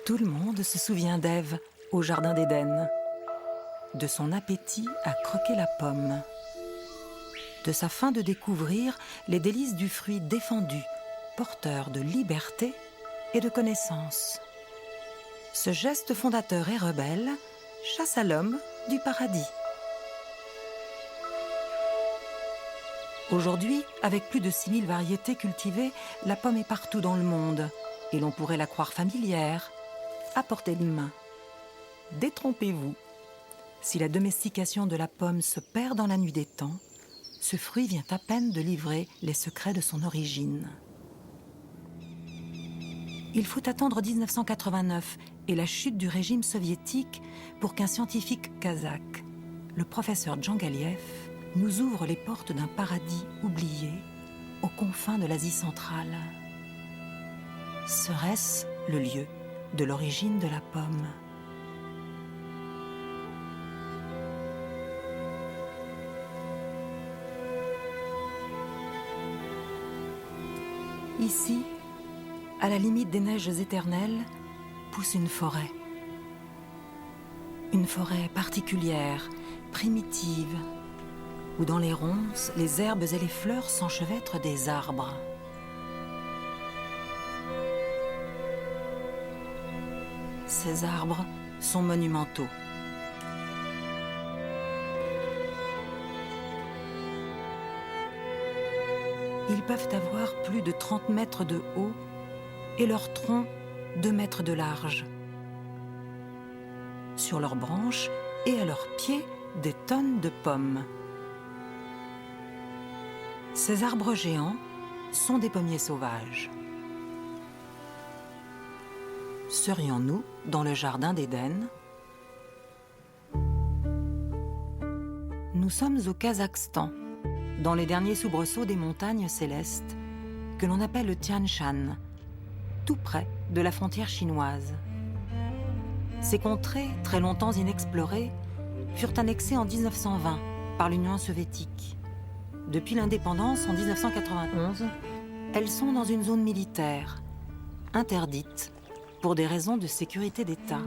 Tout le monde se souvient d'Ève au Jardin d'Éden, de son appétit à croquer la pomme, de sa faim de découvrir les délices du fruit défendu, porteur de liberté et de connaissance. Ce geste fondateur et rebelle chassa l'homme du paradis. Aujourd'hui, avec plus de 6000 variétés cultivées, la pomme est partout dans le monde et l'on pourrait la croire familière, à portée de main. Détrompez-vous. Si la domestication de la pomme se perd dans la nuit des temps, ce fruit vient à peine de livrer les secrets de son origine. Il faut attendre 1989 et la chute du régime soviétique pour qu'un scientifique kazakh, le professeur Djangaliev, nous ouvre les portes d'un paradis oublié aux confins de l'Asie centrale. Serait-ce le lieu de l'origine de la pomme ? Ici, à la limite des neiges éternelles, pousse une forêt. Une forêt particulière, primitive, où dans les ronces, les herbes et les fleurs s'enchevêtrent des arbres. Ces arbres sont monumentaux. Ils peuvent avoir plus de 30 mètres de haut et leur tronc 2 mètres de large. Sur leurs branches et à leurs pieds, des tonnes de pommes. Ces arbres géants sont des pommiers sauvages. Serions-nous dans le jardin d'Éden ? Nous sommes au Kazakhstan, dans les derniers soubresauts des montagnes célestes, que l'on appelle le Tian Shan, tout près de la frontière chinoise. Ces contrées, très longtemps inexplorées, furent annexées en 1920 par l'Union soviétique. Depuis l'indépendance en 1991, elles sont dans une zone militaire, interdite pour des raisons de sécurité d'État.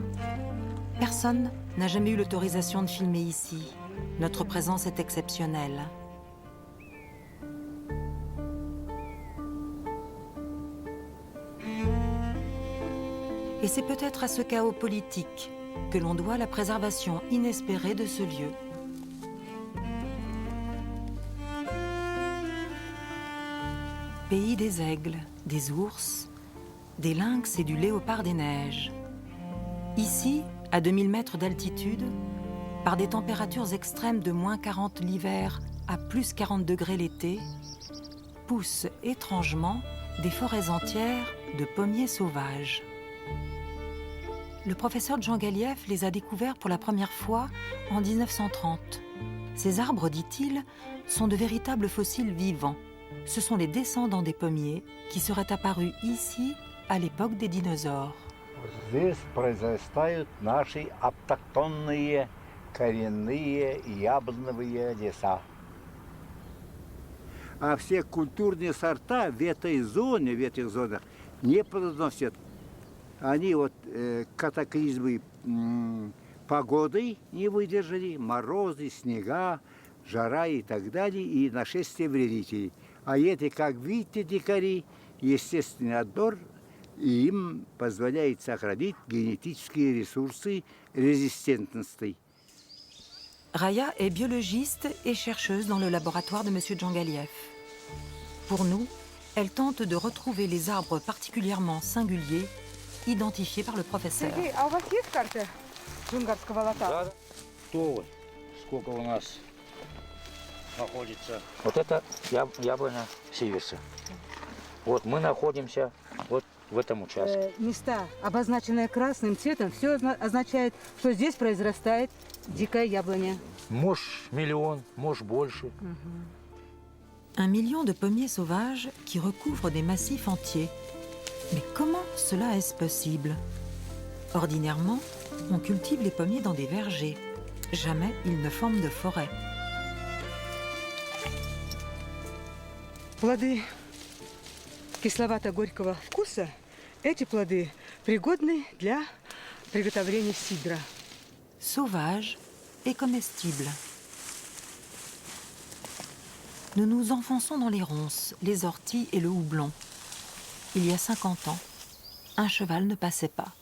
Personne n'a jamais eu l'autorisation de filmer ici. Notre présence est exceptionnelle. Et c'est peut-être à ce chaos politique que l'on doit la préservation inespérée de ce lieu. Pays des aigles, des ours, des lynx et du léopard des neiges. Ici, à 2000 mètres d'altitude, par des températures extrêmes de -40 l'hiver à +40 degrés l'été, poussent étrangement des forêts entières de pommiers sauvages. Le professeur Djangaliev les a découverts pour la première fois en 1930. Ces arbres, dit-il, sont de véritables fossiles vivants. Ce sont les descendants des pommiers qui seraient apparus ici à l'époque des dinosaures. Здесь произрастают наши автохтонные коренные яблоневые леса. А все культурные сорта в этой зоне, в этих зонах не плодоносят. Они катаклизмы погоды не выдержали, морозы, снега, жара и так далее, и нашествие вредителей. А эти, как видите, дикари, естественный отбор им позволяет сохранить генетические ресурсы резистентности. Raya est biologiste et chercheuse dans le laboratoire de M. Djangaliev. Pour nous, elle tente de retrouver les arbres particulièrement singuliers identifiés par le professeur. Сергей, а у вас есть карта джунгарского лота? Да. То, сколько у нас находится. Вот это яблоня сиверса. Вот мы находимся вот в этом участке. Места, обозначенные красным цветом, все означает, что здесь произрастает дикая яблоня. Может миллион, может больше. 1 million de pommiers sauvages qui recouvrent des massifs entiers. Mais comment cela est-ce possible ? Ordinairement, on cultive les pommiers dans des vergers. Jamais ils ne forment de forêt. Плоды кисловато-горького вкуса, эти плоды пригодный для приготовления сидра. Sauvage et comestible. Nous nous enfonçons dans les ronces, les orties et le houblon. Il y a 50 ans, un cheval ne passait pas.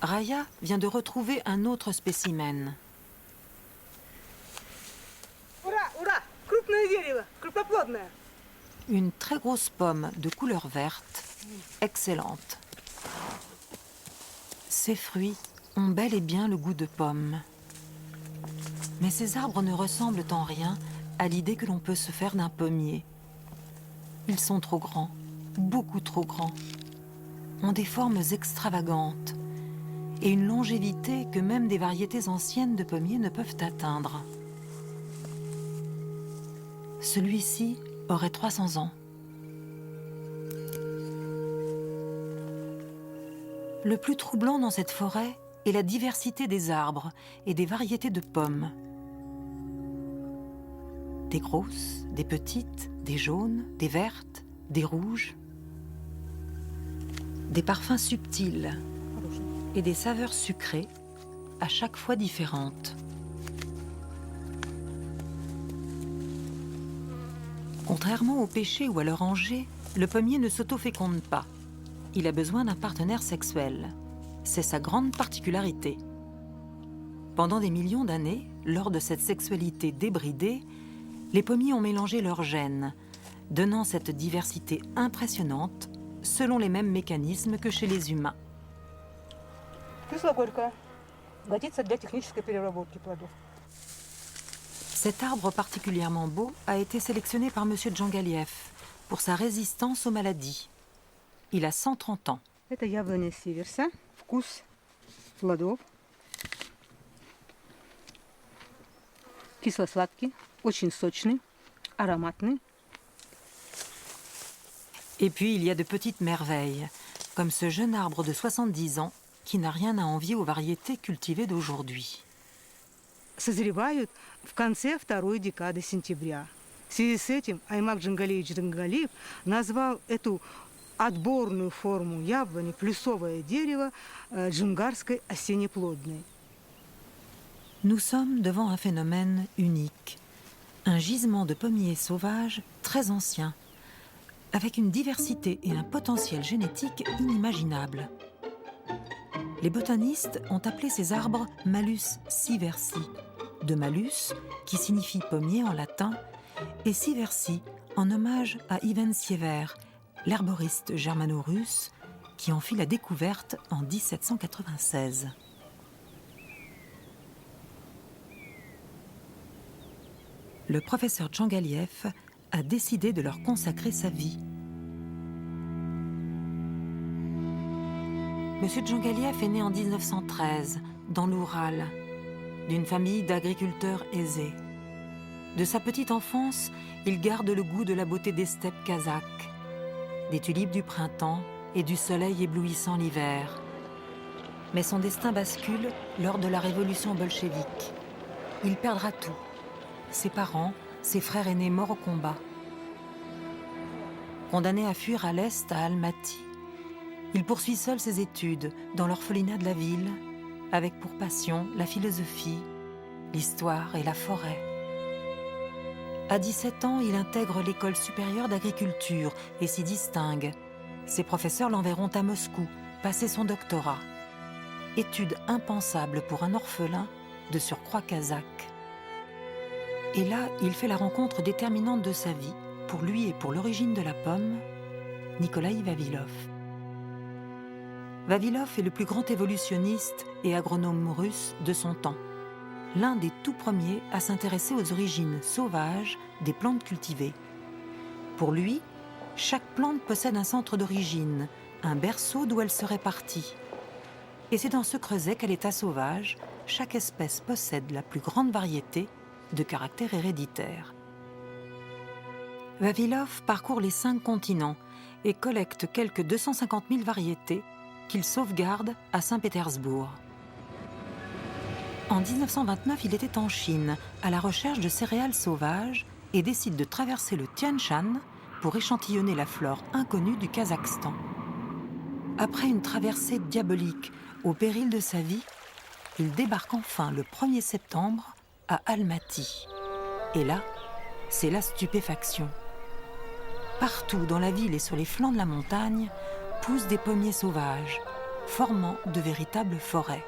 Raya vient de retrouver un autre spécimen. Ура, ура! Крупное дерево, крупноплодное. Une très grosse pomme de couleur verte, excellente. Ces fruits ont bel et bien le goût de pomme. Mais ces arbres ne ressemblent en rien à l'idée que l'on peut se faire d'un pommier. Ils sont trop grands, beaucoup trop grands, ont des formes extravagantes et une longévité que même des variétés anciennes de pommiers ne peuvent atteindre. Celui-ci aurait 300 ans. Le plus troublant dans cette forêt est la diversité des arbres et des variétés de pommes. Des grosses, des petites, des jaunes, des vertes, des rouges. Des parfums subtils et des saveurs sucrées, à chaque fois différentes. Contrairement au pêcher ou à l'oranger, le pommier ne s'autoféconde pas. Il a besoin d'un partenaire sexuel. C'est sa grande particularité. Pendant des millions d'années, lors de cette sexualité débridée, les pommiers ont mélangé leurs gènes, donnant cette diversité impressionnante selon les mêmes mécanismes que chez les humains. Кисло горькое. Годится для технической переработки плодов. Cet arbre particulièrement beau a été sélectionné par M. Djangaliev pour sa résistance aux maladies. Il a 130 ans. Это яблоня сиверса. Вкус плодов. Кисло-сладкий, очень сочный, ароматный. Et puis il y a de petites merveilles, comme ce jeune arbre de 70 ans qui n'a rien à envier aux variétés cultivées d'aujourd'hui. Созревают в конце второй декады сентября. В связи с этим Аймак Джангалиевич Джангалиев назвал эту отборную форму яблони, плюсовое дерево, джунгарской осеннеплодной. Nous sommes devant un phénomène unique, un gisement de pommiers sauvages très anciens, avec une diversité et un potentiel génétique inimaginables. Les botanistes ont appelé ces arbres Malus sieversi, de malus, qui signifie pommier en latin, et sieversi, en hommage à Ivan Siever, l'herboriste germano-russe, qui en fit la découverte en 1796. Le professeur Djangaliev a décidé de leur consacrer sa vie. Monsieur Djangaliev est né en 1913, dans l'Oural, d'une famille d'agriculteurs aisés. De sa petite enfance, il garde le goût de la beauté des steppes kazakhes, des tulipes du printemps et du soleil éblouissant l'hiver. Mais son destin bascule lors de la révolution bolchevique. Il perdra tout. Ses parents, ses frères aînés morts au combat. Condamné à fuir à l'est, à Almaty, il poursuit seul ses études dans l'orphelinat de la ville, avec pour passion la philosophie, l'histoire et la forêt. À 17 ans, il intègre l'école supérieure d'agriculture et s'y distingue. Ses professeurs l'enverront à Moscou, passer son doctorat. Étude impensable pour un orphelin, de surcroît kazakh. Et là, il fait la rencontre déterminante de sa vie, pour lui et pour l'origine de la pomme, Nikolaï Vavilov. Vavilov est le plus grand évolutionniste et agronome russe de son temps, l'un des tout premiers à s'intéresser aux origines sauvages des plantes cultivées. Pour lui, chaque plante possède un centre d'origine, un berceau d'où elle serait partie. Et c'est dans ce creuset qu'à l'état sauvage, chaque espèce possède la plus grande variété de caractère héréditaire. Vavilov parcourt les 5 continents et collecte quelques 250 000 variétés qu'il sauvegarde à Saint-Pétersbourg. En 1929, il était en Chine, à la recherche de céréales sauvages, et décide de traverser le Tian Shan pour échantillonner la flore inconnue du Kazakhstan. Après une traversée diabolique, au péril de sa vie, il débarque enfin le 1er septembre à Almaty. Et là, c'est la stupéfaction. Partout dans la ville et sur les flancs de la montagne poussent des pommiers sauvages, formant de véritables forêts.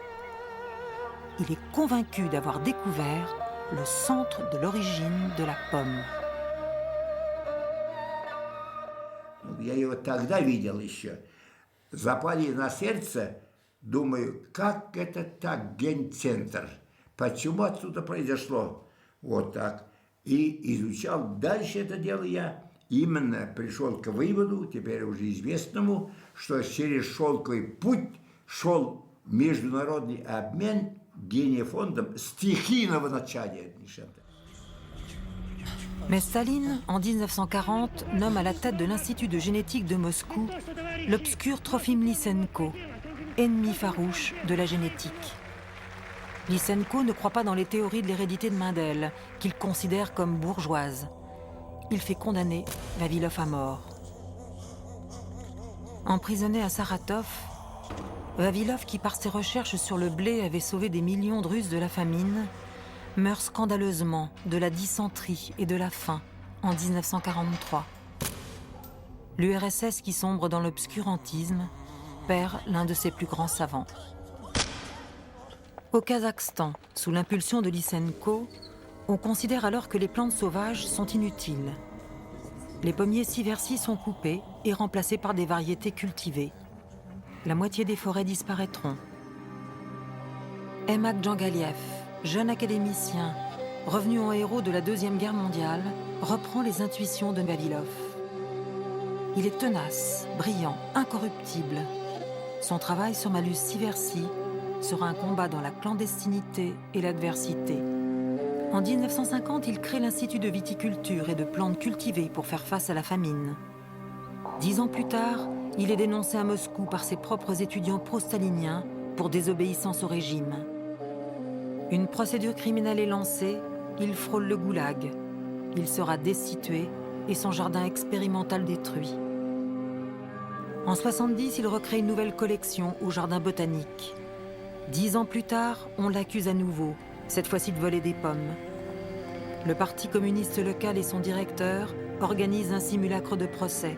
Il est convaincu d'avoir découvert le centre de l'origine de la pomme. Я его тогда видел еще. Запали на сердце, думаю, как это так, генцентр? Почему отсюда произошло вот так? И изучал дальше это дело я. Именно пришел к выводу, теперь уже известному, что через шелковый путь шел международный обмен генефондом стихийного начала. Mais Staline, en 1940, nomme à la tête de l'Institut de génétique de Moscou l'obscur Trofim Lysenko, ennemi farouche de la génétique. Lysenko ne croit pas dans les théories de l'hérédité de Mendel, qu'il considère comme bourgeoises. Il fait condamner Vavilov à mort. Emprisonné à Saratov, Vavilov, qui par ses recherches sur le blé avait sauvé des millions de Russes de la famine, meurt scandaleusement de la dysenterie et de la faim en 1943. L'URSS, qui sombre dans l'obscurantisme, perd l'un de ses plus grands savants. Au Kazakhstan, sous l'impulsion de Lysenko, on considère alors que les plantes sauvages sont inutiles. Les pommiers siversi sont coupés et remplacés par des variétés cultivées. La moitié des forêts disparaîtront. Emak Djangaliev, jeune académicien, revenu en héros de la Deuxième Guerre mondiale, reprend les intuitions de Vavilov. Il est tenace, brillant, incorruptible. Son travail sur Malus siversi sera un combat dans la clandestinité et l'adversité. En 1950, il crée l'Institut de viticulture et de plantes cultivées pour faire face à la famine. 10 ans plus tard, il est dénoncé à Moscou par ses propres étudiants pro-staliniens pour désobéissance au régime. Une procédure criminelle est lancée, il frôle le goulag. Il sera destitué et son jardin expérimental détruit. En 1970, il recrée une nouvelle collection au jardin botanique. 10 ans plus tard, on l'accuse à nouveau, cette fois-ci de voler des pommes. Le Parti communiste local et son directeur organisent un simulacre de procès.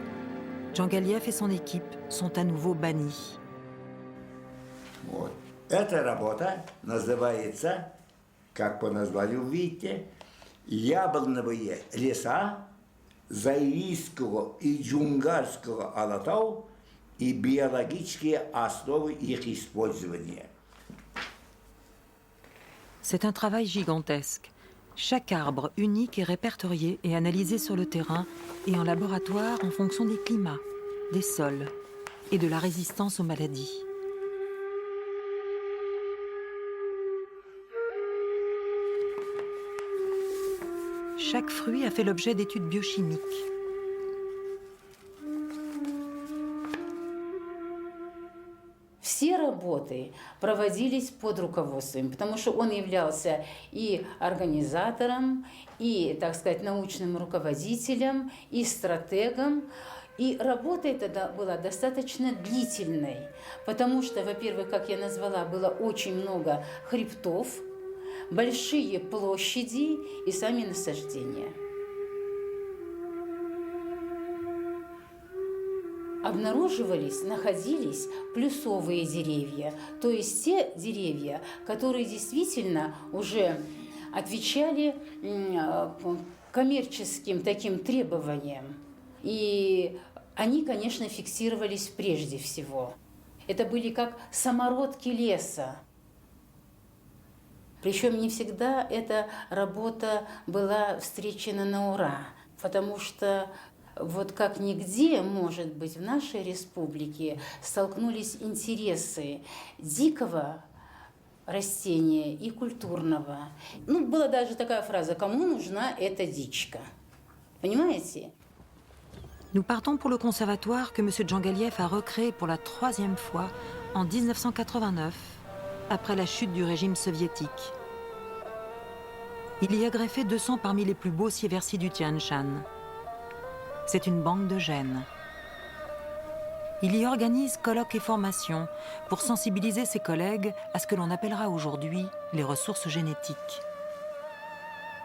Djangaliev et son équipe sont à nouveau bannis. Вот. Эта работа называется, как по названию видите, «Яблоневые леса Заирийского и Джунгарского Алатау и биологические основы их использования». C'est un travail gigantesque. Chaque arbre unique est répertorié et analysé sur le terrain et en laboratoire en fonction des climats, des sols et de la résistance aux maladies. Chaque fruit a fait l'objet d'études biochimiques. Все работы проводились под руководством, потому что он являлся и организатором, и, так сказать, научным руководителем, и стратегом. И работа эта была достаточно длительной, потому что, во-первых, как я назвала, было очень много хребтов, большие площади и сами насаждения. Обнаруживались, находились плюсовые деревья, то есть те деревья, которые действительно уже отвечали коммерческим таким требованиям. И они, конечно, фиксировались прежде всего. Это были как самородки леса. Причем не всегда эта работа была встречена на ура, потому что вот как нигде, может быть, в нашей республике столкнулись интересы дикого растения и культурного. Ну, была даже такая фраза: «Кому нужна эта дичка?» Понимаете? Nous partons pour le conservatoire que M. Djangaliev a recréé pour la 3e fois en 1989 après la chute du régime soviétique. Il y a greffé 200 parmi les plus beaux sieversiers du Tian Shan. C'est une banque de gènes. Il y organise colloques et formations pour sensibiliser ses collègues à ce que l'on appellera aujourd'hui les ressources génétiques.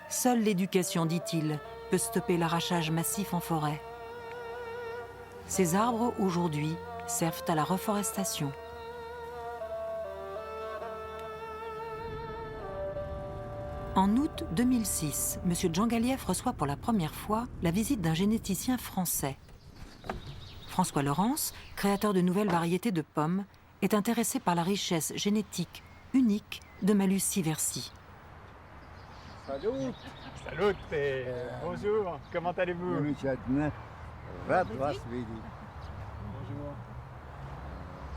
Seule l'éducation, dit-il, peut stopper l'arrachage massif en forêt. Ces arbres, aujourd'hui, servent à la reforestation. En août 2006, M. Djangaliev reçoit pour la première fois la visite d'un généticien français. François Laurence, créateur de nouvelles variétés de pommes, est intéressé par la richesse génétique unique de Malus sieversi. Salut. Salut et bonjour, comment allez-vous? Замечательно. Рад вас видеть. Bonjour.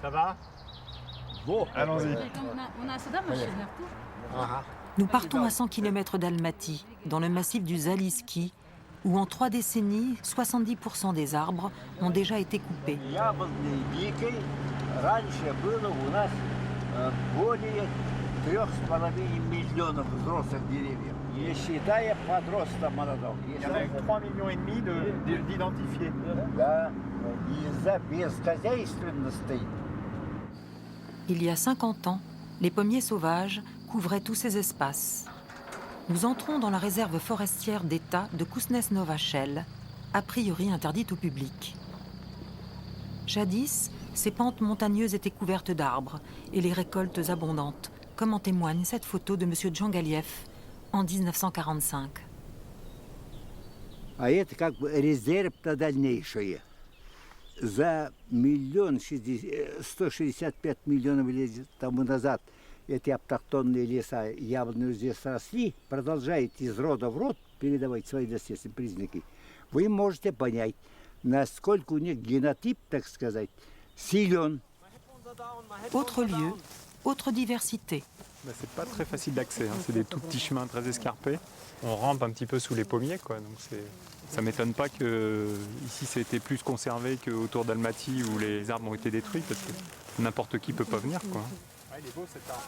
Ça va? Во. Allons-y. Ага. Nous partons à 100 km d'Almaty, dans le massif du Zaliski, où en 3 décennies, 70% des arbres ont déjà été coupés. Яблонный дикий. Раньше было у нас более 3,5 миллионов взрослых деревьев, не считая подроста молодого. Il y en a 3,5 millions d'identifiés. Да, из-за бесхозяйственности. Il y a 50 ans, les pommiers sauvages couvraient tous ces espaces. Nous entrons dans la réserve forestière d'État de Kuznetsova-Shell, a priori interdite au public. Jadis, ces pentes montagneuses étaient couvertes d'arbres et les récoltes abondantes, comme en témoigne cette photo de M. Djangaliev en 1945. А это как бы резерв на дальнейшее. За 1,165 миллионов лет тому назад эти автохтонные леса явно здесь росли, продолжают из рода в род передавать свои наследственные признаки. Вы можете понять, насколько у них генотип, так сказать, силен. Autre lieu, autre diversité. C'est pas très facile d'accès, hein. C'est des tout petits chemins très escarpés. On rampe un petit peu sous les pommiers, quoi. Donc ça m'étonne pas que ici ça a été plus conservé qu'autour d'Almaty où les arbres ont été détruits, parce que n'importe qui peut pas venir, quoi. Ouais, il est beau cet arbre.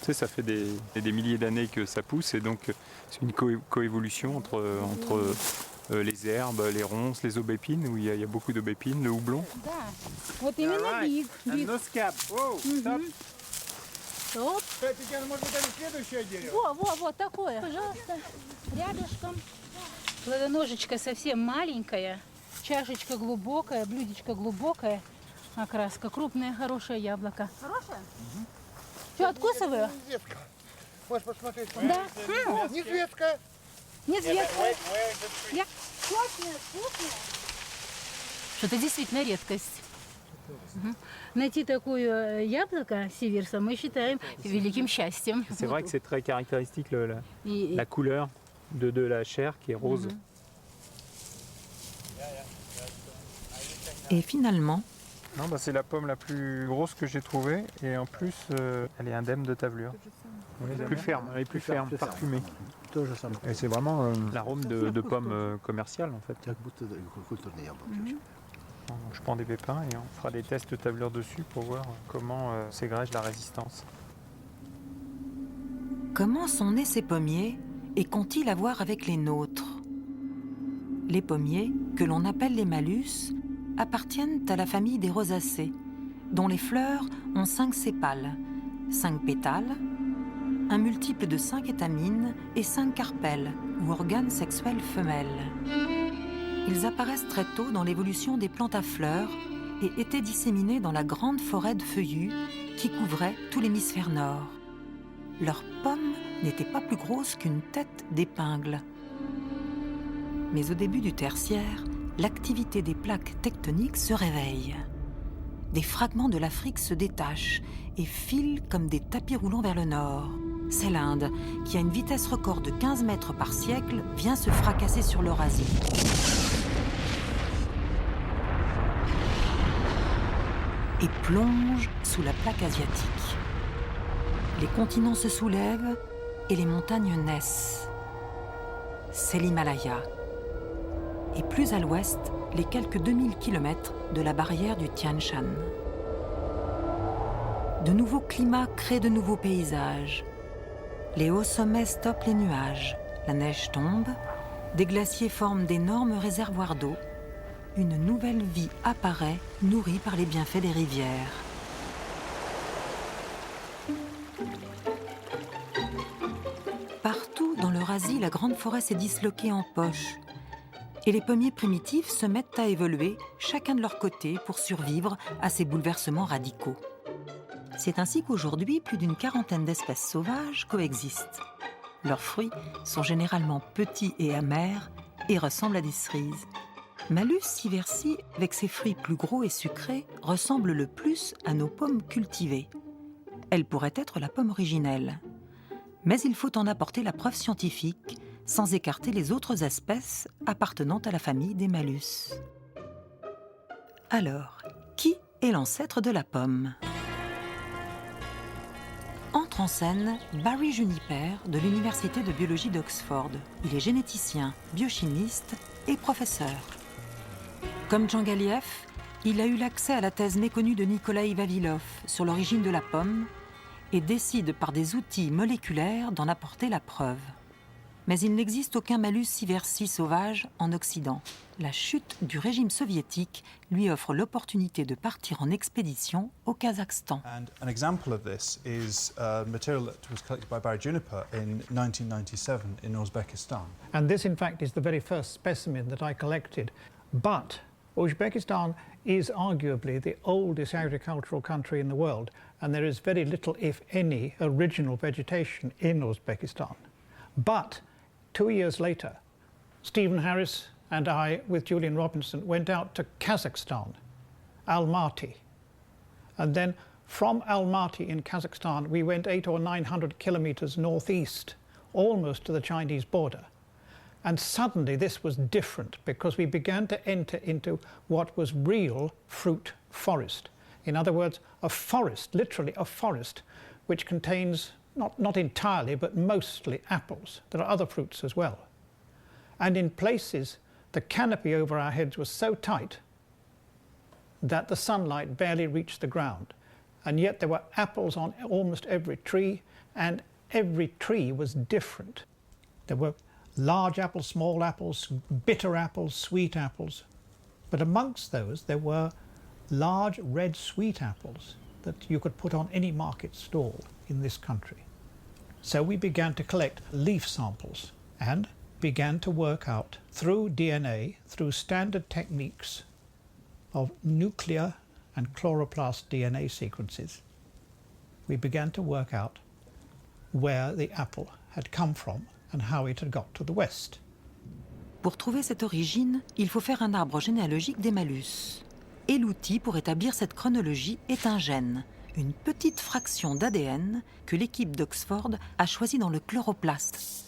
Tu sais, ça fait des milliers d'années que ça pousse, et donc c'est une coévolution entre les herbes, les ronces, les aubépines, où il y a beaucoup d'aubépines, le houblon. Вот именно биг. No scab. Oh, stop. Стоп. Может быть, это следующее дерево? Во, такое. Пожалуйста, рядышком. Плодоножечка совсем маленькая, чашечка глубокая, блюдечко глубокое, окраска крупное, хорошее яблоко. Хорошее? Что, откусываю? Ветка. Можешь посмотреть. Да. Не ветка. Нет, ветка. Я... Вкусное, вкусное. Что-то действительно редкость. Найти такое яблоко сиверса мы считаем великим счастьем. C'est vrai que c'est très caractéristique И- la couleur de la chair qui est rose. Et finalement, Non, bah, c'est la pomme la plus grosse que j'ai trouvée, et en plus elle est indemne de tavelure. Elle est plus ferme, parfumée. Et c'est vraiment l'arôme de pomme commerciale en fait. Donc, je prends des pépins et on fera des tests de tavelure dessus pour voir comment s'égrège la résistance. comment sont nés ces pommiers et qu'ont-ils à voir avec les nôtres? Les pommiers, que l'on appelle les malus, appartiennent à la famille des rosacées, dont les fleurs ont 5 sépales, 5 pétales, un multiple de 5 étamines et 5 carpelles, ou organes sexuels femelles. Ils apparaissent très tôt dans l'évolution des plantes à fleurs et étaient disséminés dans la grande forêt de feuillus qui couvrait tout l'hémisphère nord. Leurs pommes n'étaient pas plus grosses qu'une tête d'épingle. Mais au début du tertiaire, l'activité des plaques tectoniques se réveille. Des fragments de l'Afrique se détachent et filent comme des tapis roulants vers le nord. C'est l'Inde qui, à une vitesse record de 15 mètres par siècle, vient se fracasser sur l'Eurasie. Et plonge sous la plaque asiatique. Les continents se soulèvent et les montagnes naissent. C'est l'Himalaya. Et plus à l'ouest, les quelques 2000 km de la barrière du Tian Shan. de nouveaux climats créent de nouveaux paysages. Les hauts sommets stoppent les nuages, la neige tombe, des glaciers forment d'énormes réservoirs d'eau. Une nouvelle vie apparaît, nourrie par les bienfaits des rivières. Partout dans l'Eurasie, la grande forêt s'est disloquée en poches. Et les pommiers primitifs se mettent à évoluer, chacun de leur côté, pour survivre à ces bouleversements radicaux. C'est ainsi qu'aujourd'hui, plus d'une quarantaine d'espèces sauvages coexistent. Leurs fruits sont généralement petits et amers et ressemblent à des cerises. Malus sieversii, avec ses fruits plus gros et sucrés, ressemble le plus à nos pommes cultivées. Elle pourrait être la pomme originelle. Mais il faut en apporter la preuve scientifique, sans écarter les autres espèces appartenant à la famille des Malus. Alors, qui est l'ancêtre de la pomme ? Entre en scène Barry Juniper de l'Université de biologie d'Oxford. Il est généticien, biochimiste et professeur. Comme Djangaliev, il a eu l'accès à la thèse méconnue de Nikolai Vavilov sur l'origine de la pomme et décide par des outils moléculaires d'en apporter la preuve. Mais il n'existe aucun Malus sieversii sauvage en Occident. La chute du régime soviétique lui offre l'opportunité de partir en expédition au Kazakhstan. And an example of this is material that was collected by Barry Juniper in 1997 in Uzbekistan. And this, in fact, is the very first specimen that I collected. But Uzbekistan is arguably the oldest agricultural country in the world, and there is very little, if any, original vegetation in Uzbekistan. But 2 years later, Stephen Harris and I, with Julian Robinson, went out to Kazakhstan, Almaty. And then from Almaty in Kazakhstan, we went 800 or 900 kilometers northeast, almost to the Chinese border. And suddenly this was different because we began to enter into what was real fruit forest. In other words, a forest, literally a forest, which contains not entirely, but mostly apples. There are other fruits as well. And in places, the canopy over our heads was so tight that the sunlight barely reached the ground. And yet there were apples on almost every tree, and every tree was different. There were large apples, small apples, bitter apples, sweet apples. But amongst those, there were large red sweet apples that you could put on any market stall in this country. So we began to collect leaf samples and began to work out through DNA, through standard techniques of nuclear and chloroplast DNA sequences, we began to work out where the apple had come from and how it had got to the west. Pour trouver cette origine, il faut faire un arbre généalogique des Malus. Et l'outil pour établir cette chronologie est un gène, une petite fraction d'ADN que l'équipe d'Oxford a choisi dans le chloroplaste,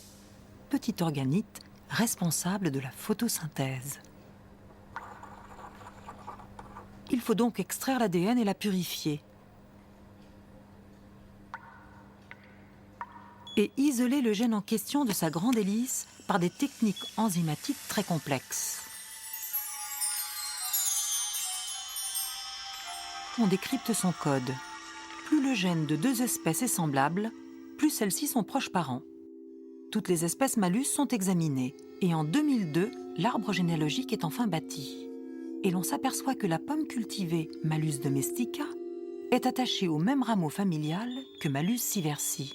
petit organite responsable de la photosynthèse. Il faut donc extraire l'ADN et la purifier. Et isoler le gène en question de sa grande hélice par des techniques enzymatiques très complexes. On décrypte son code. Plus le gène de deux espèces est semblable, plus celles-ci sont proches parents. Toutes les espèces Malus sont examinées et en 2002, l'arbre généalogique est enfin bâti. Et l'on s'aperçoit que la pomme cultivée Malus domestica est attachée au même rameau familial que Malus sieversii.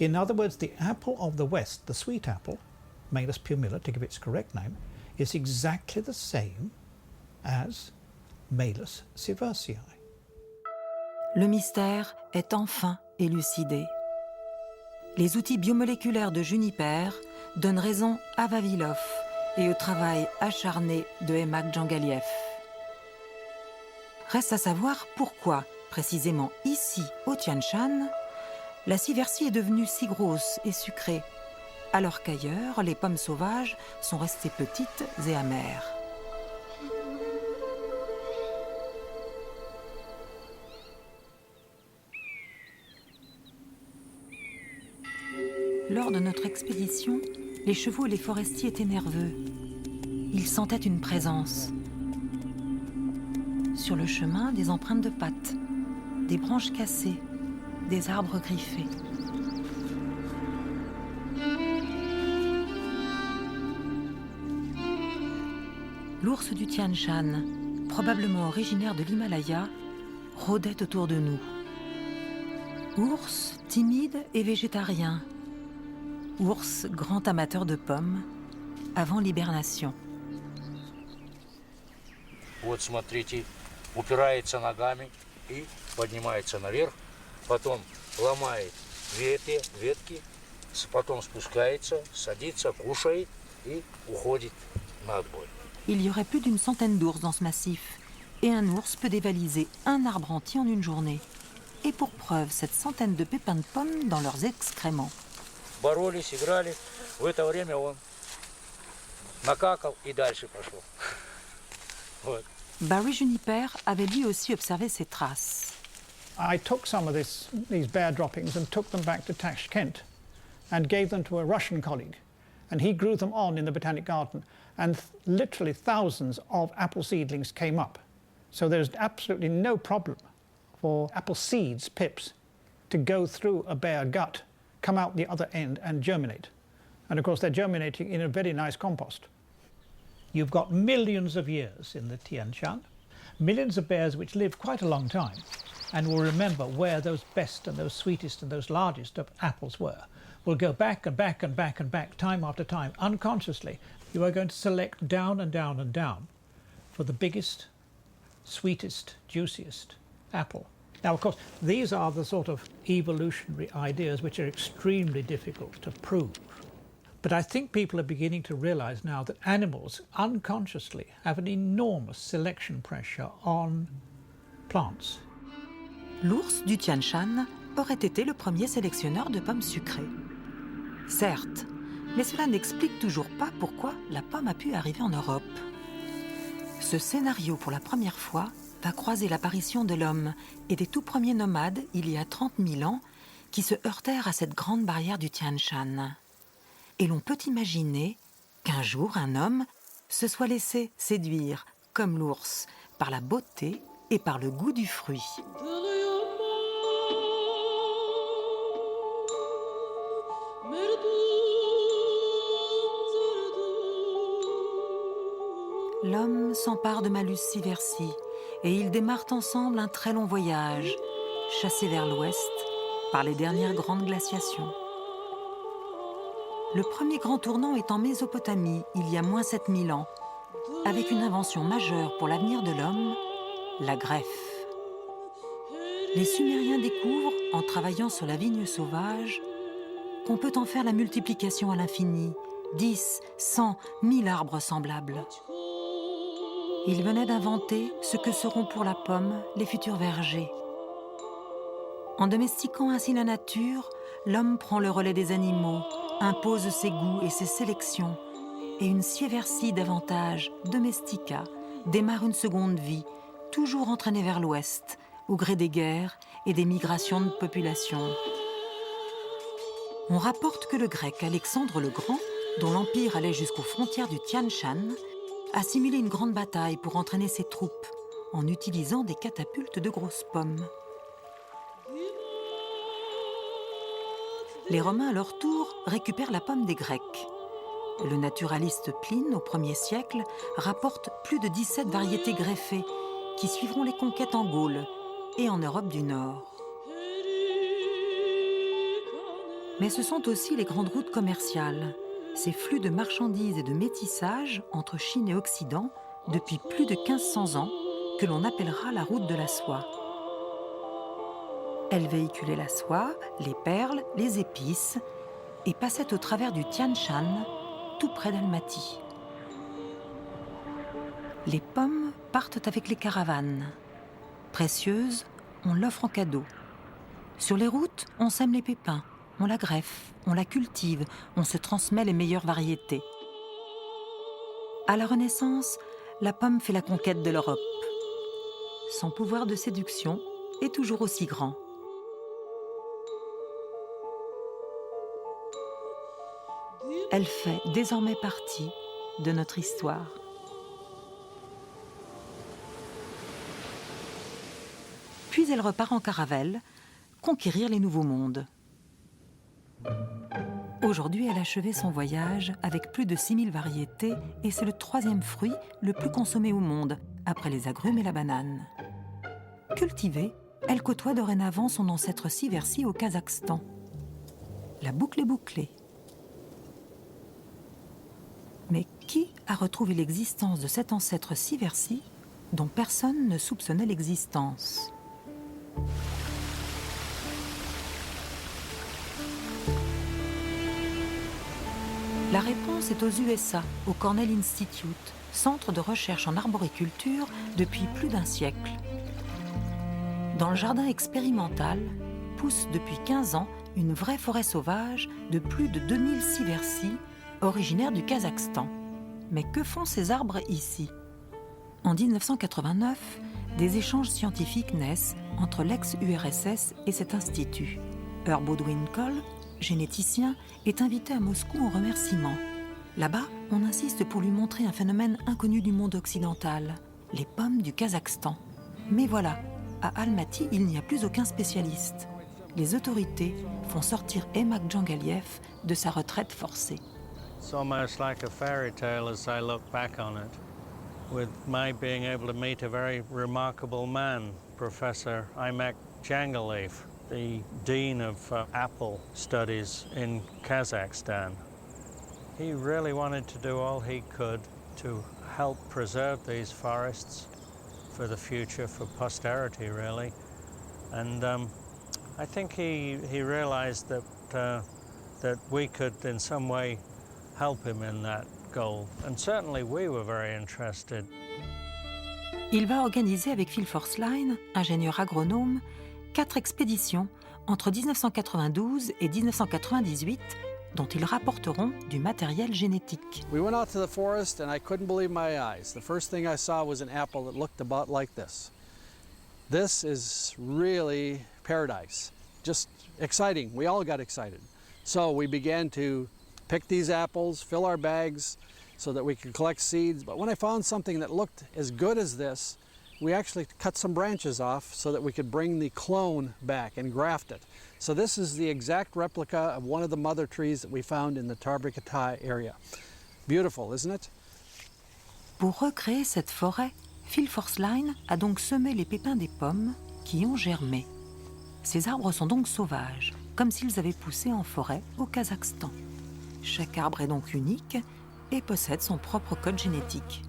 In other words, the apple of the West, the sweet apple, Malus pumila, to give its correct name, is exactly the same as Malus sieversii. Le mystère est enfin élucidé. Les outils biomoléculaires de Juniper donnent raison à Vavilov et au travail acharné de Emak Djangaliev. Reste à savoir pourquoi, précisément ici, au Tian Shan, la sieversii est devenue si grosse et sucrée, alors qu'ailleurs, les pommes sauvages sont restées petites et amères. Lors de notre expédition, les chevaux et les forestiers étaient nerveux. Ils sentaient une présence. Sur le chemin, des empreintes de pattes. des branches cassées, des arbres griffés. L'ours du Tian Shan, probablement originaire de l'Himalaya, rôdait autour de nous. Ours timide et végétarien. Ours grand amateur de pommes, avant l'hibernation. Вот смотрите, упирается ногами и поднимается наверх, потом ломает ветки, потом спускается, садится, кушает и уходит на отбой. Il y aurait plus d'une centaine d'ours dans ce massif, et un ours peut dévaliser un arbre entier en une journée. Et pour preuve, cette centaine de pépins de pommes dans leurs excréments. Боролись, играли, в это время он накакал и дальше пошел. Вот. Barry Juniper avait lui aussi observé ces traces. I took some of these bear droppings and took them back to Tashkent and gave them to a Russian colleague. And he grew them on in the Botanic Garden. And literally thousands of apple seedlings came up. So there's absolutely no problem for apple seeds, pips, to go through a bare gut, come out the other end and germinate. And of course they're germinating in a very nice compost. You've got millions of years in the Tian Shan, millions of bears which live quite a long time and will remember where those best and those sweetest and those largest of apples were. Will go back and back and back and back, time after time, unconsciously. You are going to select down and down and down for the biggest, sweetest, juiciest apple. Now, of course, these are the sort of evolutionary ideas which are extremely difficult to prove. But I think people are beginning to realize now that animals unconsciously have an enormous selection pressure on plants. L'ours du Tian Shan aurait été le premier sélectionneur de pommes sucrées. Certes, mais cela n'explique toujours pas pourquoi la pomme a pu arriver en Europe. Ce scénario, pour la première fois, va croiser l'apparition de l'homme et des tout premiers nomades, il y a 30 000 ans, qui se heurtèrent à cette grande barrière du Tian Shan. Et l'on peut imaginer qu'un jour, un homme se soit laissé séduire, comme l'ours, par la beauté et par le goût du fruit. L'homme s'empare de Malus Siversi et ils démarrent ensemble un très long voyage, chassés vers l'ouest par les dernières grandes glaciations. Le premier grand tournant est en Mésopotamie, il y a moins 7000 ans, avec une invention majeure pour l'avenir de l'homme, la greffe. Les Sumériens découvrent, en travaillant sur la vigne sauvage, qu'on peut en faire la multiplication à l'infini, 10, 100, 1000 arbres semblables. Ils venaient d'inventer ce que seront pour la pomme les futurs vergers. En domestiquant ainsi la nature, l'homme prend le relais des animaux, impose ses goûts et ses sélections, et une Sieversi davantage, domestica, démarre une seconde vie, toujours entraînée vers l'ouest, au gré des guerres et des migrations de population. On rapporte que le grec Alexandre le Grand, dont l'empire allait jusqu'aux frontières du Tian Shan, a simulé une grande bataille pour entraîner ses troupes en utilisant des catapultes de grosses pommes. Les Romains, à leur tour, récupèrent la pomme des Grecs. Le naturaliste Pline, au 1er siècle, rapporte plus de 17 variétés greffées qui suivront les conquêtes en Gaule et en Europe du Nord. Mais ce sont aussi les grandes routes commerciales, ces flux de marchandises et de métissage entre Chine et Occident depuis plus de 1500 ans que l'on appellera la route de la soie. Elle véhiculait la soie, les perles, les épices et passait au travers du Tian Shan, tout près d'Almaty. Les pommes partent avec les caravanes. Précieuses, on l'offre en cadeau. Sur les routes, on sème les pépins, on la greffe, on la cultive, on se transmet les meilleures variétés. À la Renaissance, la pomme fait la conquête de l'Europe. Son pouvoir de séduction est toujours aussi grand. Elle fait désormais partie de notre histoire. Puis elle repart en caravelle, conquérir les nouveaux mondes. Aujourd'hui, elle a achevé son voyage avec plus de 6000 variétés et c'est le 3e fruit le plus consommé au monde, après les agrumes et la banane. Cultivée, elle côtoie dorénavant son ancêtre Siversi au Kazakhstan. La boucle est bouclée. Mais qui a retrouvé l'existence de cet ancêtre Siversi dont personne ne soupçonnait l'existence ? La réponse est aux USA, au Cornell Institute, centre de recherche en arboriculture depuis plus d'1 siècle. Dans le jardin expérimental, pousse depuis 15 ans une vraie forêt sauvage de plus de 2000 siversis, originaires du Kazakhstan. Mais que font ces arbres ici ? En 1989, des échanges scientifiques naissent entre l'ex-URSS et cet institut. Earl Baudouin Cole, généticien, est invité à Moscou en remerciement. Là-bas, on insiste pour lui montrer un phénomène inconnu du monde occidental, les pommes du Kazakhstan. Mais voilà, à Almaty, il n'y a plus aucun spécialiste. Les autorités font sortir Emak Djangaliev de sa retraite forcée. It's almost like a fairy tale as I look back on it, with my being able to meet a very remarkable man, Professor Emak Djangaliev, the Dean of Apple Studies in Kazakhstan. He really wanted to do all he could to help preserve these forests for the future, for posterity really. And I think he realized that we could in some way help him in that goal. And certainly we were very interested. Il va organiser avec Phil Forsline, ingénieur agronome, 4 expéditions entre 1992 et 1998 dont ils rapporteront du matériel génétique. We went out to the forest and I couldn't believe my eyes. The first thing I saw was an apple that looked about like this. This is really paradise. Just exciting. We all got excited. So we began to pick these apples, fill our bags so that we could collect seeds. But when I found something that looked as good as this, we actually cut some branches off so that we could bring the clone back and graft it. So this is the exact replica of one of the mother trees that we found in the Tarbrikatai area. Beautiful, isn't it? Pour recréer cette forêt, Phil Forsline a donc semé les pépins des pommes qui ont germé. Ces arbres sont donc sauvages, comme s'ils avaient poussé en forêt au Kazakhstan. Chaque arbre est donc unique et possède son propre code génétique.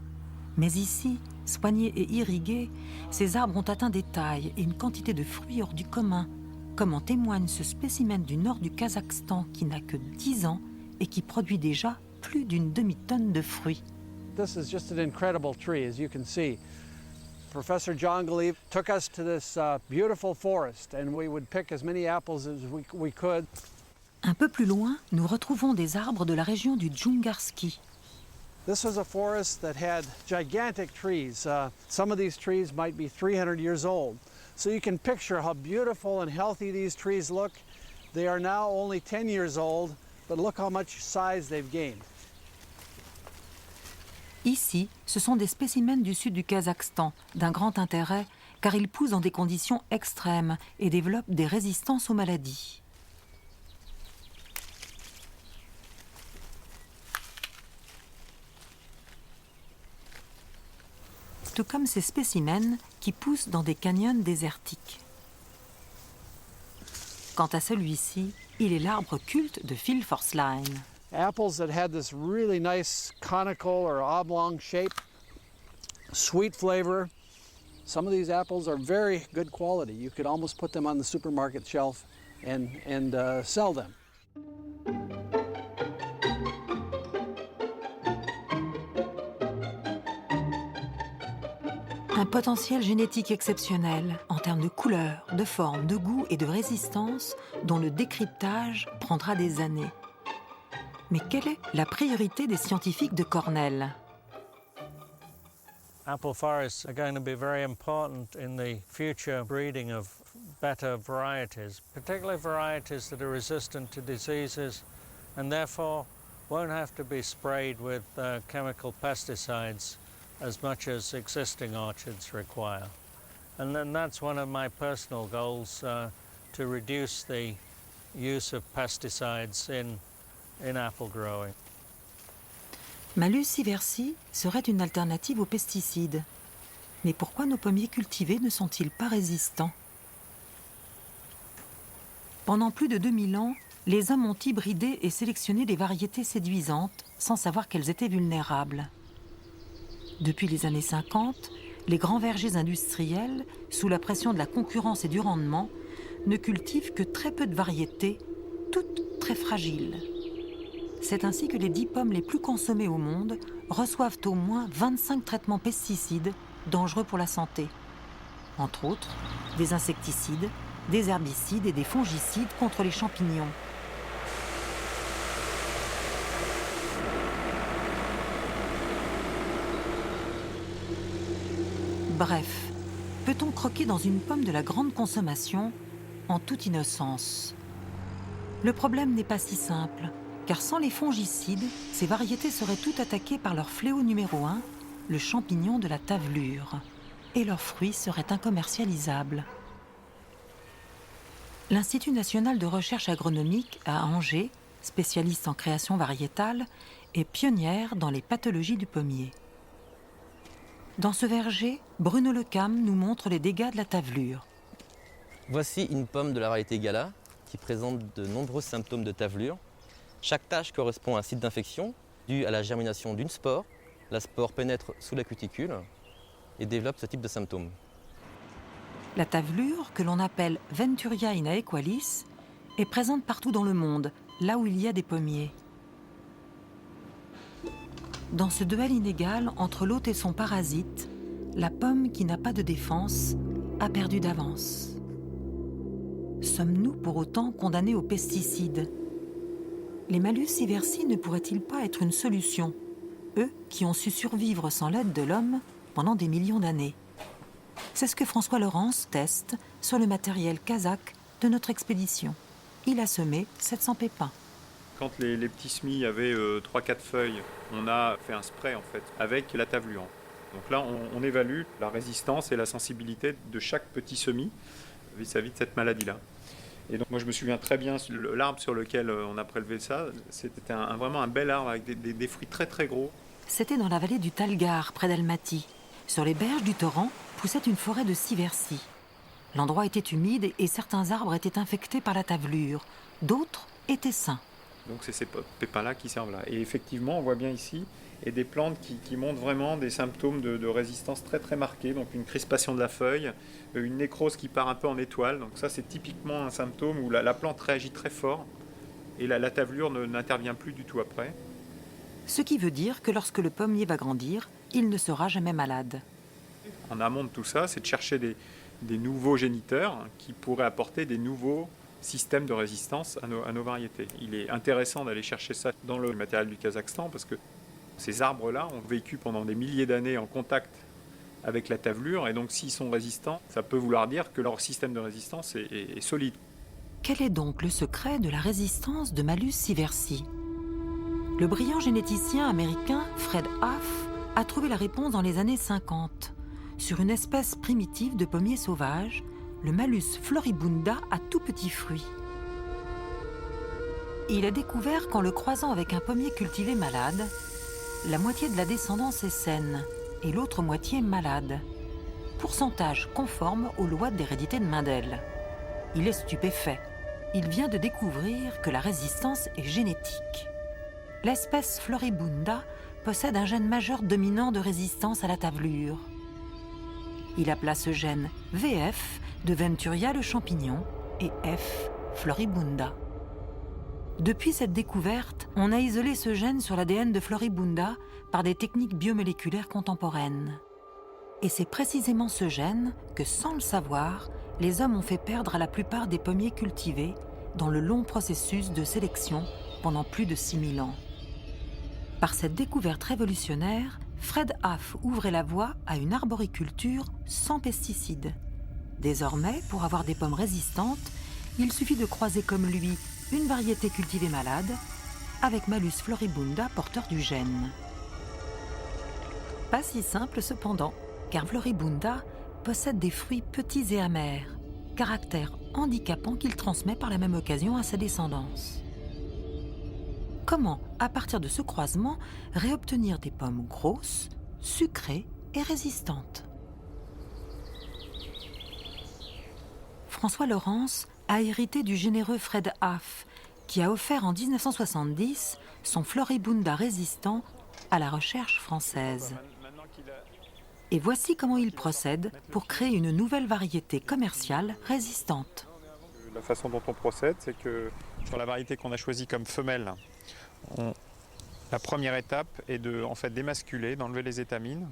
Mais ici, soignés et irrigués, ces arbres ont atteint des tailles et une quantité de fruits hors du commun, comme en témoigne ce spécimen du nord du Kazakhstan qui n'a que 10 ans et qui produit déjà plus d'une demi-tonne de fruits. This is just an incredible tree, as you can see. Professor Djangaliev took us to this beautiful forest and we would pick as many apples as we could. Un peu plus loin, nous retrouvons des arbres de la région du Djoungarski. This was a forest that had gigantic trees. Some of these trees might be 300 years old. So you can picture how beautiful and healthy these trees look. They are now only 10 years old, but look how much size they've gained. Ici, ce sont des spécimens du sud du Kazakhstan, d'un grand intérêt, car ils poussent dans des conditions extrêmes et développent des résistances aux maladies. Tout comme ces spécimens qui poussent dans des canyons désertiques. Quant à celui-ci, il est l'arbre culte de Phil Forsline. Apples that had this really nice conical or oblong shape, sweet flavor. Some of these apples are very good quality. You could almost put them on the supermarket shelf and sell them. Un potentiel génétique exceptionnel en termes de couleur, de forme, de goût et de résistance dont le décryptage prendra des années. Mais quelle est la priorité des scientifiques de Cornell ? Apple forests are going to be very important in the future breeding of better varieties, particularly varieties that are resistant to diseases and therefore won't have to be sprayed with chemical pesticides as much as existing orchards require. And then that's one of my personal goals, to reduce the use of pesticides in apple growing. Malus sieversii serait une alternative aux pesticides. Mais pourquoi nos pommiers cultivés ne sont-ils pas résistants? Pendant plus de 2000 ans, les hommes ont hybridé et sélectionné des variétés séduisantes sans savoir qu'elles étaient vulnérables. Depuis les années 50, les grands vergers industriels, sous la pression de la concurrence et du rendement, ne cultivent que très peu de variétés, toutes très fragiles. C'est ainsi que les 10 pommes les plus consommées au monde reçoivent au moins 25 traitements pesticides dangereux pour la santé. Entre autres, des insecticides, des herbicides et des fongicides contre les champignons. Bref, peut-on croquer dans une pomme de la grande consommation en toute innocence? Le problème n'est pas si simple, car sans les fongicides, ces variétés seraient toutes attaquées par leur fléau numéro 1, le champignon de la tavelure, et leurs fruits seraient incommercialisables. L'Institut national de recherche agronomique à Angers, spécialiste en création variétale, est pionnière dans les pathologies du pommier. Dans ce verger, Bruno Lecam nous montre les dégâts de la tavelure. Voici une pomme de la variété Gala qui présente de nombreux symptômes de tavelure. Chaque tache correspond à un site d'infection dû à la germination d'une spore. La spore pénètre sous la cuticule et développe ce type de symptômes. La tavelure, que l'on appelle Venturia inaequalis, est présente partout dans le monde, là où il y a des pommiers. Dans ce duel inégal entre l'hôte et son parasite, la pomme qui n'a pas de défense a perdu d'avance. Sommes-nous pour autant condamnés aux pesticides? Les Malus sieversii ne pourraient-ils pas être une solution, eux qui ont su survivre sans l'aide de l'homme pendant des millions d'années? C'est ce que François Laurence teste sur le matériel kazakh de notre expédition. Il a semé 700 pépins. Quand les petits semis avaient 3-4 feuilles, on a fait un spray en fait avec la tavelure. Donc là, on évalue la résistance et la sensibilité de chaque petit semis vis-à-vis de cette maladie-là. Et donc moi je me souviens très bien, l'arbre sur lequel on a prélevé ça, c'était vraiment un bel arbre avec des fruits très très gros. C'était dans la vallée du Talgar, près d'Almaty. Sur les berges du torrent poussait une forêt de sieversii. L'endroit était humide et certains arbres étaient infectés par la tavelure, d'autres étaient sains. Donc c'est ces pépins-là qui servent là. Et effectivement, on voit bien ici, et des plantes qui montrent vraiment des symptômes de résistance très très marqués. Donc une crispation de la feuille, une nécrose qui part un peu en étoile. Donc ça c'est typiquement un symptôme où la plante réagit très fort et la tavelure n'intervient plus du tout après. Ce qui veut dire que lorsque le pommier va grandir, il ne sera jamais malade. En amont de tout ça, c'est de chercher des nouveaux géniteurs qui pourraient apporter des nouveaux systèmes de résistance à nos variétés. Il est intéressant d'aller chercher ça dans le matériel du Kazakhstan parce que ces arbres-là ont vécu pendant des milliers d'années en contact avec la tavelure et donc s'ils sont résistants, ça peut vouloir dire que leur système de résistance est solide. Quel est donc le secret de la résistance de Malus sieversii? Le brillant généticien américain Fred Huff a trouvé la réponse dans les années 50 sur une espèce primitive de pommier sauvage, le Malus floribunda à tout petits fruits. Il a découvert qu'en le croisant avec un pommier cultivé malade, la moitié de la descendance est saine et l'autre moitié malade. Pourcentage conforme aux lois d'hérédité de Mendel. Il est stupéfait. Il vient de découvrir que la résistance est génétique. L'espèce floribunda possède un gène majeur dominant de résistance à la tavelure. Il appela ce gène VF de Venturia le champignon et F floribunda. Depuis cette découverte, on a isolé ce gène sur l'ADN de floribunda par des techniques biomoléculaires contemporaines. Et c'est précisément ce gène que, sans le savoir, les hommes ont fait perdre à la plupart des pommiers cultivés dans le long processus de sélection pendant plus de 6000 ans. Par cette découverte révolutionnaire, Fred Huff ouvrait la voie à une arboriculture sans pesticides. Désormais, pour avoir des pommes résistantes, il suffit de croiser comme lui une variété cultivée malade avec Malus floribunda porteur du gène. Pas si simple cependant, car floribunda possède des fruits petits et amers, caractère handicapant qu'il transmet par la même occasion à sa descendance. Comment, à partir de ce croisement, réobtenir des pommes grosses, sucrées et résistantes? François Lawrence a hérité du généreux Fred Haff, qui a offert en 1970 son Floribunda résistant à la recherche française. Et voici comment il procède pour créer une nouvelle variété commerciale résistante. La façon dont on procède, c'est que sur la variété qu'on a choisie comme femelle, la première étape est de d'émasculer, d'enlever les étamines.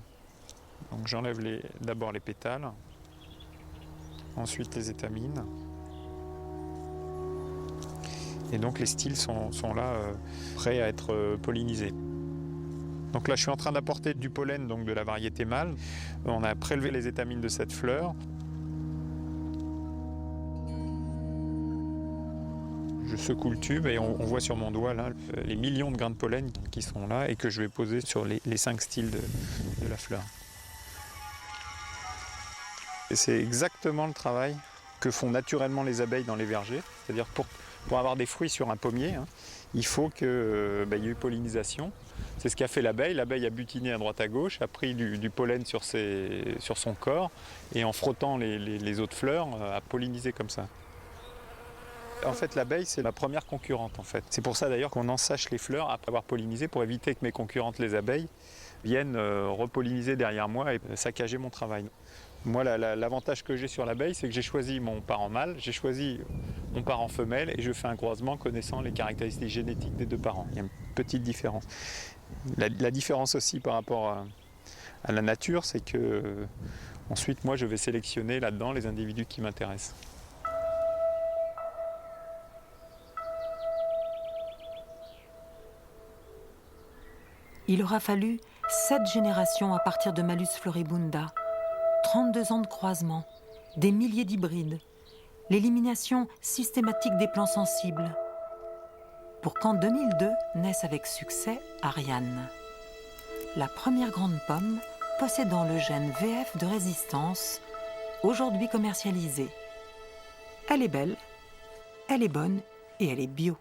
Donc j'enlève d'abord les pétales, ensuite les étamines. Et donc les styles sont là, prêts à être pollinisés. Donc là je suis en train d'apporter du pollen donc de la variété mâle. On a prélevé les étamines de cette fleur. Je secoue le tube et on voit sur mon doigt là, les millions de grains de pollen qui sont là et que je vais poser sur les 5 styles de la fleur. Et c'est exactement le travail que font naturellement les abeilles dans les vergers. C'est-à-dire pour avoir des fruits sur un pommier, il faut qu'il y ait eu pollinisation. C'est ce qu'a fait l'abeille. L'abeille a butiné à droite à gauche, a pris du pollen sur son corps et en frottant les autres fleurs, a pollinisé comme ça. En fait, l'abeille, c'est ma première concurrente. En fait. C'est pour ça d'ailleurs qu'on ensèche les fleurs après avoir pollinisé pour éviter que mes concurrentes, les abeilles, viennent repolliniser derrière moi et saccager mon travail. Moi, l'avantage que j'ai sur l'abeille, c'est que j'ai choisi mon parent mâle, j'ai choisi mon parent femelle et je fais un croisement connaissant les caractéristiques génétiques des deux parents. Il y a une petite différence. La différence aussi par rapport à la nature, c'est que ensuite, moi, je vais sélectionner là-dedans les individus qui m'intéressent. Il aura fallu 7 générations à partir de Malus floribunda, 32 ans de croisement, des milliers d'hybrides, l'élimination systématique des plants sensibles, pour qu'en 2002 naisse avec succès Ariane, la première grande pomme possédant le gène VF de résistance, aujourd'hui commercialisée. Elle est belle, elle est bonne et elle est bio.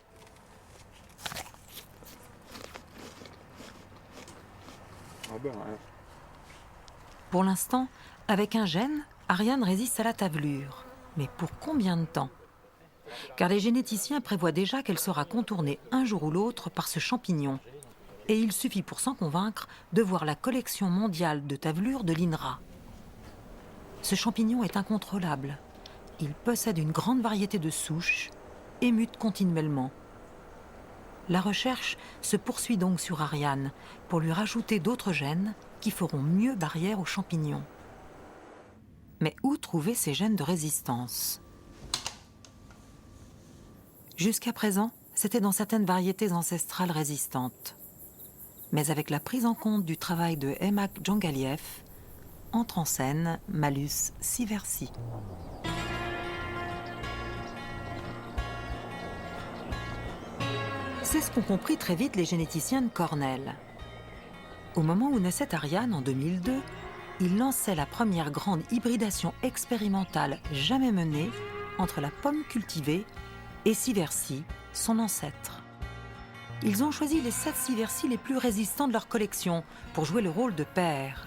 Pour l'instant, avec un gène, Ariane résiste à la tavelure. Mais pour combien de temps? Car les généticiens prévoient déjà qu'elle sera contournée un jour ou l'autre par ce champignon. Et il suffit pour s'en convaincre de voir la collection mondiale de tavelures de l'INRA. Ce champignon est incontrôlable. Il possède une grande variété de souches et mute continuellement. La recherche se poursuit donc sur Ariane pour lui rajouter d'autres gènes qui feront mieux barrière aux champignons. Mais où trouver ces gènes de résistance? Jusqu'à présent, c'était dans certaines variétés ancestrales résistantes. Mais avec la prise en compte du travail de Aimak Djangaliev, entre en scène Malus sieversii. C'est ce qu'ont compris très vite les généticiens de Cornell. Au moment où naissait Ariane en 2002, ils lançaient la première grande hybridation expérimentale jamais menée entre la pomme cultivée et Sieversii, son ancêtre. Ils ont choisi les 7 Sieversii les plus résistants de leur collection pour jouer le rôle de père.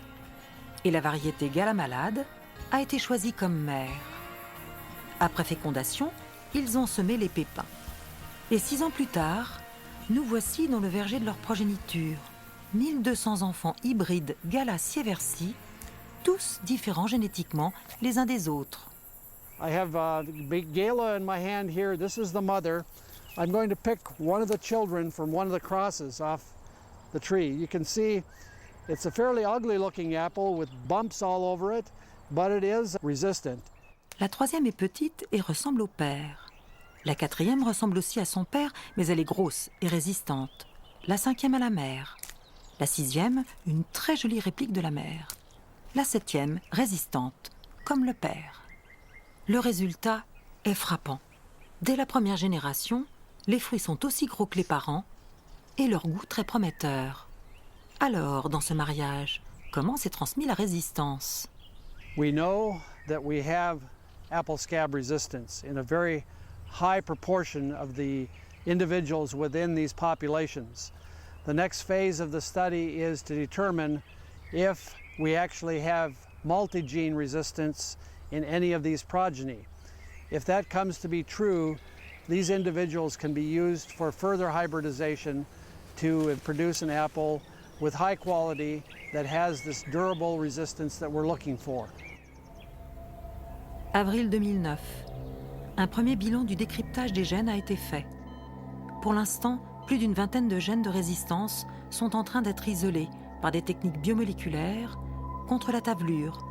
Et la variété Gala-Malade a été choisie comme mère. Après fécondation, ils ont semé les pépins. Et 6 ans plus tard, nous voici dans le verger de leur progéniture. 1200 enfants hybrides Gala-Sieversii, tous différents génétiquement les uns des autres. I have big Gala in my hand here. This is the mother. I'm going to pick one of the children from one of the crosses off the tree. You can see it's a fairly ugly looking apple with bumps all over it, but it is resistant. La troisième est petite et ressemble au père. La quatrième ressemble aussi à son père, mais elle est grosse et résistante. La cinquième à la mère. La sixième, une très jolie réplique de la mère. La septième, résistante, comme le père. Le résultat est frappant. Dès la première génération, les fruits sont aussi gros que les parents et leur goût très prometteur. Alors, dans ce mariage, comment s'est transmis la résistance? We know that we have apple scab resistance in a very high proportion of the individuals within these populations. The next phase of the study is to determine if we actually have multi-gene resistance in any of these progeny. If that comes to be true, these individuals can be used for further hybridization to produce an apple with high quality that has this durable resistance that we're looking for. Avril 2009. Un premier bilan du décryptage des gènes a été fait. Pour l'instant, plus d'une vingtaine de gènes de résistance sont en train d'être isolés par des techniques biomoléculaires contre la tavelure,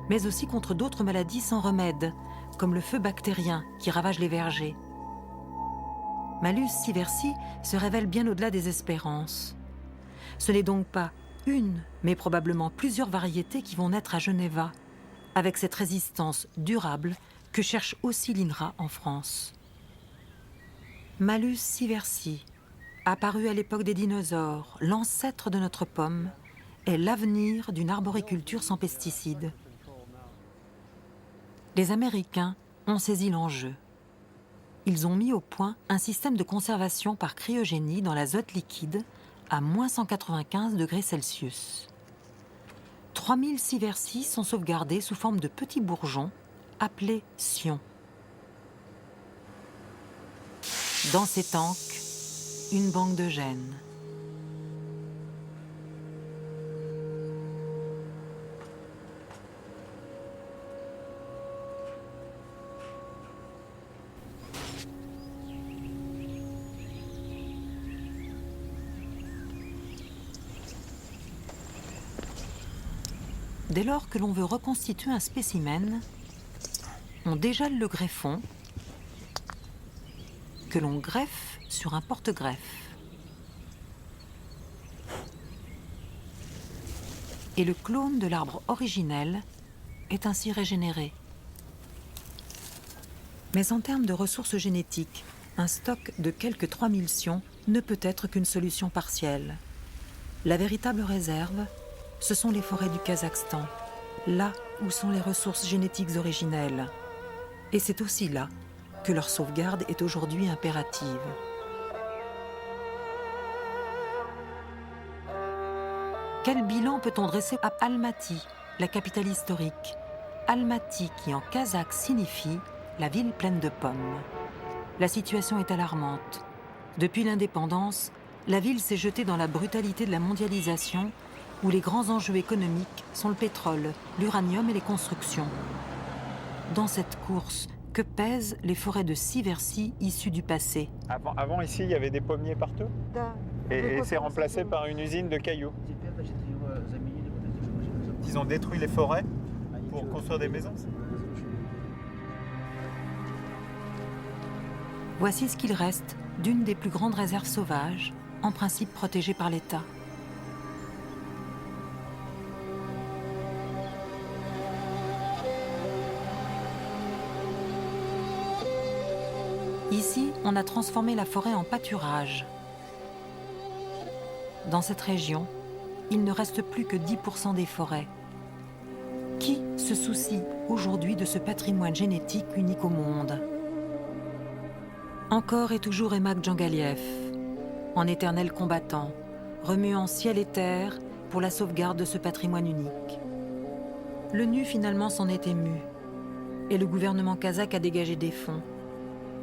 mais aussi contre d'autres maladies sans remède, comme le feu bactérien qui ravage les vergers. Malus sieversii se révèle bien au-delà des espérances. Ce n'est donc pas une, mais probablement plusieurs variétés qui vont naître à Geneva, avec cette résistance durable que cherche aussi l'INRA en France. Malus sieversii, apparu à l'époque des dinosaures, l'ancêtre de notre pomme, est l'avenir d'une arboriculture sans pesticides. Les Américains ont saisi l'enjeu. Ils ont mis au point un système de conservation par cryogénie dans l'azote liquide à moins 195 degrés Celsius. 3000 sieversii sont sauvegardés sous forme de petits bourgeons appelés sions. Dans ces tanks, une banque de gènes. Dès lors que l'on veut reconstituer un spécimen, on dégèle le greffon que l'on greffe sur un porte-greffe. Et le clone de l'arbre originel est ainsi régénéré. Mais en termes de ressources génétiques, un stock de quelques 3000 sions ne peut être qu'une solution partielle. La véritable réserve, ce sont les forêts du Kazakhstan, là où sont les ressources génétiques originelles. Et c'est aussi là que leur sauvegarde est aujourd'hui impérative. Quel bilan peut-on dresser à Almaty, la capitale historique? Almaty qui en kazakh signifie la ville pleine de pommes. La situation est alarmante. Depuis l'indépendance, la ville s'est jetée dans la brutalité de la mondialisation où les grands enjeux économiques sont le pétrole, l'uranium et les constructions. Dans cette course, que pèsent les forêts de sieversii issues du passé? Avant ici, il y avait des pommiers partout et c'est remplacé par une usine de cailloux. Ils ont détruit les forêts pour construire des maisons. Voici ce qu'il reste d'une des plus grandes réserves sauvages, en principe protégées par l'État. Ici, on a transformé la forêt en pâturage. Dans cette région, il ne reste plus que 10% des forêts. Qui se soucie aujourd'hui de ce patrimoine génétique unique au monde? Encore et toujours Aimak Djangaliev, en éternel combattant, remuant ciel et terre pour la sauvegarde de ce patrimoine unique. L'ONU finalement s'en est ému, et le gouvernement kazakh a dégagé des fonds.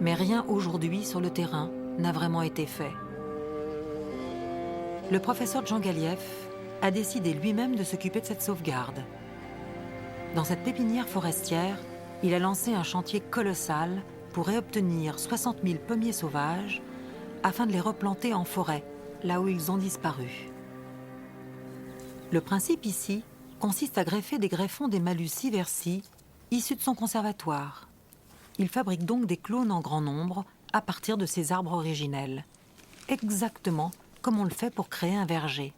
Mais rien aujourd'hui sur le terrain n'a vraiment été fait. Le professeur Djangaliev a décidé lui-même de s'occuper de cette sauvegarde. Dans cette pépinière forestière, il a lancé un chantier colossal pour réobtenir 60 000 pommiers sauvages afin de les replanter en forêt, là où ils ont disparu. Le principe ici consiste à greffer des greffons des Malus sieversii issus de son conservatoire. Il fabrique donc des clones en grand nombre à partir de ses arbres originels, exactement comme on le fait pour créer un verger.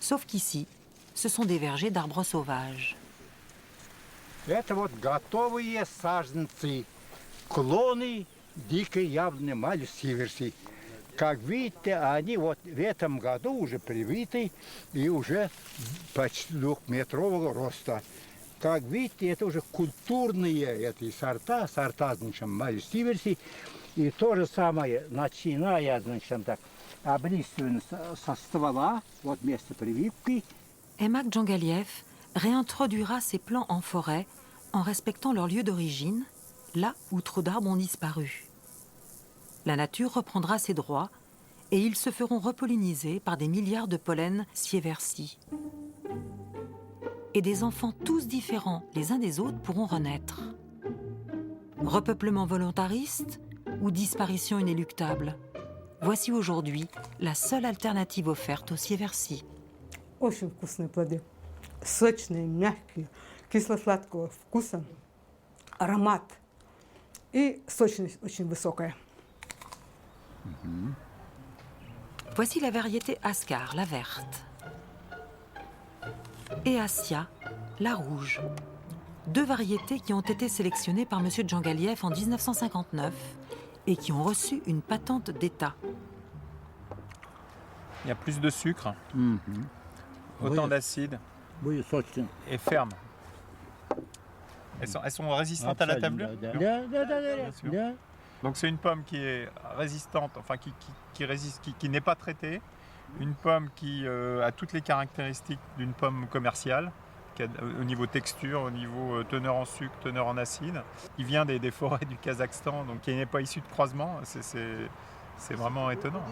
Sauf qu'ici, ce sont des vergers d'arbres sauvages. Это вот готовые саженцы, клоны дикой яблони Малус сieversii. Как видите, они вот в этом году уже привиты и уже почти 2-метрового роста. Как видите, это уже культурные эти сорта, значит, сиверси. И то же самое, начиная, значит, так, облистывание со ствола, вот место прививки. Aimak Djangaliev réintroduira ces plants en forêt en respectant leur lieu d'origine, là où trop d'arbres ont disparu. La nature reprendra ses droits et ils se feront repolliniser par des milliards de pollens Sieversi. Et des enfants tous différents les uns des autres pourront renaître. Repeuplement volontariste ou disparition inéluctable? Voici aujourd'hui la seule alternative offerte aux Sieversi. Очень вкусные плоды. Сочные, мягкие, кисло-сладкого вкуса, аромат и сочность очень высокая. Voici la variété Ascar, la verte, et Assia, la rouge. Deux variétés qui ont été sélectionnées par M. Djangaliev en 1959 et qui ont reçu une patente d'État. Il y a plus de sucre, autant d'acide et ferme. Elles sont résistantes à la tablure? Bien sûr. Donc c'est une pomme qui est résistante, enfin qui résiste, qui n'est pas traitée. Une pomme qui a toutes les caractéristiques d'une pomme commerciale, au niveau texture, au niveau teneur en sucre, teneur en acide. Il vient des forêts du Kazakhstan, donc qui n'est pas issu de croisement. C'est vraiment étonnant.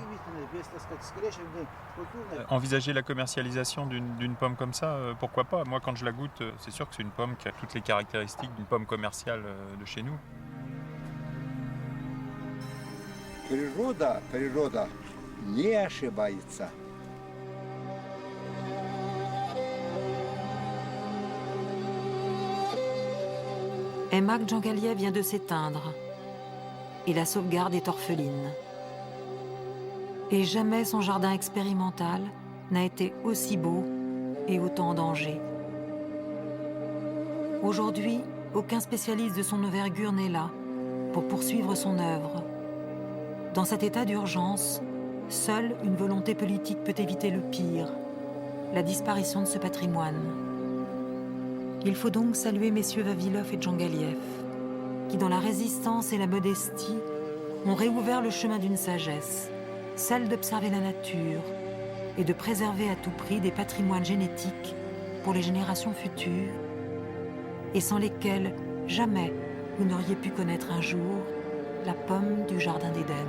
Envisager la commercialisation d'une pomme comme ça, pourquoi pas? Moi, quand je la goûte, c'est sûr que c'est une pomme qui a toutes les caractéristiques d'une pomme commerciale de chez nous. Природа не ошибается. Aimak Djangaliev vient de s'éteindre et la sauvegarde est orpheline. Et jamais son jardin expérimental n'a été aussi beau et autant en danger. Aujourd'hui, aucun spécialiste de son envergure n'est là pour poursuivre son œuvre. Dans cet état d'urgence, seule une volonté politique peut éviter le pire, la disparition de ce patrimoine. Il faut donc saluer messieurs Vavilov et Djangaliev, qui dans la résistance et la modestie ont réouvert le chemin d'une sagesse, celle d'observer la nature et de préserver à tout prix des patrimoines génétiques pour les générations futures, et sans lesquels jamais vous n'auriez pu connaître un jour la pomme du Jardin d'Éden.